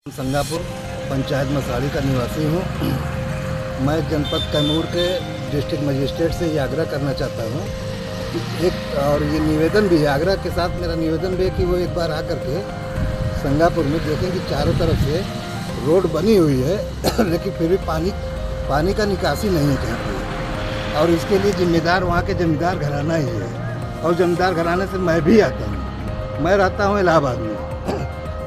संगापुर पंचायत मसाड़ी का निवासी हूँ। मैं जनपद कैमूर के डिस्ट्रिक्ट मजिस्ट्रेट से ये आग्रह करना चाहता हूँ कि और ये निवेदन भी है, आग्रह के साथ मेरा निवेदन भी है कि वो एक बार आकर के संगापुर में देखें कि चारों तरफ से रोड बनी हुई है लेकिन फिर भी पानी का निकासी नहीं है कहीं पे, और इसके लिए जिम्मेदार वहाँ के जमींदार घराना ही है। और जमींदार घराने से मैं भी आता हूँ, मैं रहता हूँ इलाहाबाद में,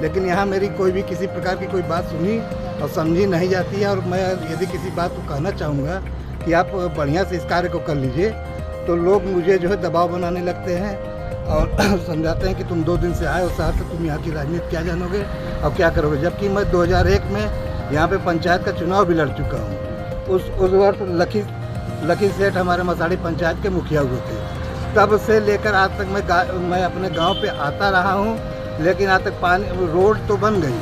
लेकिन यहाँ मेरी कोई भी किसी प्रकार की कोई बात सुनी और समझी नहीं जाती है। और मैं यदि किसी बात को कहना चाहूँगा कि आप बढ़िया से इस कार्य को कर लीजिए, तो लोग मुझे जो है दबाव बनाने लगते हैं और समझाते हैं कि तुम 2 दिन से आए हो शहर से, तुम यहाँ की राजनीति क्या जानोगे और क्या करोगे। जबकि मैं 2001 में यहाँ पे पंचायत का चुनाव भी लड़ चुका हूँ। उस वर्ष लकी सेठ हमारे मसाड़ी पंचायत के मुखिया हुए थे। तब से लेकर आज तक मैं अपने गाँव पर आता रहा हूँ, लेकिन आज तक रोड तो बन गई।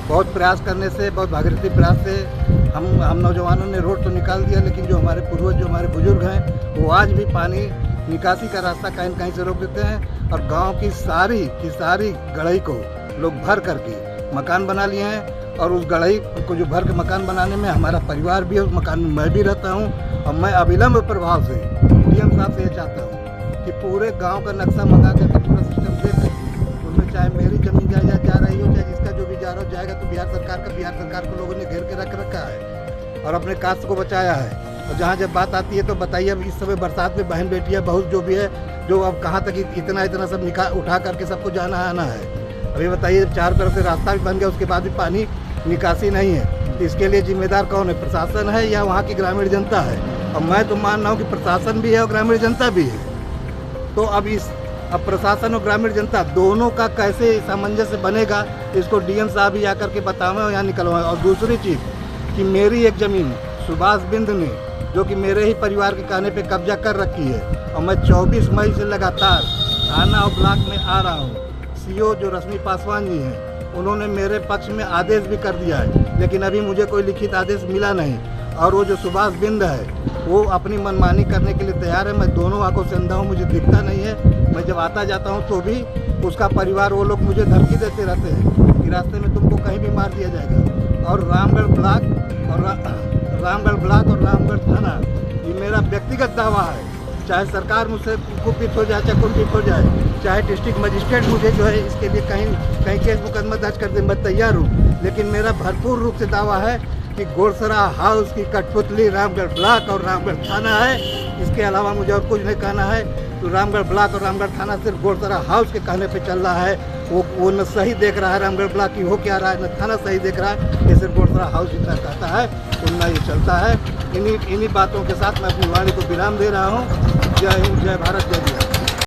बहुत प्रयास करने से, बहुत भागीरथी प्रयास से हम नौजवानों ने रोड तो निकाल दिया, लेकिन जो हमारे पूर्वज, जो हमारे बुजुर्ग हैं, वो आज भी पानी निकासी का रास्ता कहीं न कहीं से रोक देते हैं। और गांव की सारी गढ़ई को लोग भर करके मकान बना लिए हैं। और उस गढ़ई को जो भर के मकान बनाने में हमारा परिवार भी है, उस मकान में मैं भी रहता हूँ। और मैं अविलंब प्रभाव से डीएम साहब से ये चाहता हूँ कि पूरे गाँव का नक्शा मंगा करके पूरा सिस्टम दे दें। चाहे मेरी जमीन जायदाद जा रही हो, चाहे जिसका जो भी जा रहा हो जाएगा, तो बिहार सरकार को लोगों ने घेर के रख रखा है और अपने कास्ट को बचाया है। और जहाँ जब बात आती है तो बताइए, अब इस समय बरसात में बहन बेटियाँ बहुत जो भी है, जो अब कहाँ तक इतना सब उठा करके सबको जाना आना है। अभी बताइए, चारों तरफ से रास्ता भी बन गया, उसके बाद भी पानी निकासी नहीं है। तो इसके लिए जिम्मेदार कौन है? प्रशासन है या वहाँ की ग्रामीण जनता है? और मैं तो मान रहा हूँ कि प्रशासन भी है और ग्रामीण जनता भी है। तो अब प्रशासन और ग्रामीण जनता दोनों का कैसे सामंजस्य बनेगा, इसको डीएम साहब ही आकर के बतावें और यहाँ निकलवाएं। और दूसरी चीज़ कि मेरी एक ज़मीन सुभाष बिंद ने, जो कि मेरे ही परिवार के कहने पे कब्जा कर रखी है, और मैं 24 मई से लगातार थाना और ब्लॉक में आ रहा हूँ। सीओ जो रश्मि पासवान जी हैं, उन्होंने मेरे पक्ष में आदेश भी कर दिया है, लेकिन अभी मुझे कोई लिखित आदेश मिला नहीं। और वो जो सुभाष बिंद है, वो अपनी मनमानी करने के लिए तैयार है। मैं दोनों आंखों से अंधा हूँ, मुझे दिखता नहीं है। मैं जब आता जाता हूँ तो भी उसका परिवार, वो लोग मुझे धमकी देते रहते हैं कि रास्ते में तुमको कहीं भी मार दिया जाएगा। और रामगढ़ ब्लॉक और रामगढ़ थाना, ये मेरा व्यक्तिगत दावा है। चाहे सरकार मुझसे कुपित हो जाए, चाहे कुंठित हो जाए, चाहे डिस्ट्रिक्ट मजिस्ट्रेट मुझे जो है इसके लिए कहीं केस मुकदमा दर्ज कर दे, मैं तैयार हूँ। लेकिन मेरा भरपूर रूप से दावा है कि गोरसरा हाउस की कठपुतली रामगढ़ ब्लॉक और रामगढ़ थाना है। इसके अलावा मुझे और कुछ नहीं कहना है। तो रामगढ़ ब्लॉक और रामगढ़ थाना सिर्फ गोरसरा हाउस के कहने पे चल रहा है। वो न सही देख रहा है रामगढ़ ब्लॉक की हो क्या रहा है, न थाना सही देख रहा है। ये सिर्फ गोरसरा हाउस जितना कहता है उतना ये चलता है। इन्हीं बातों के साथ मैं अपनी वाणी को विराम दे रहा हूँ। जय हिंद, जय भारत, जय बिहार।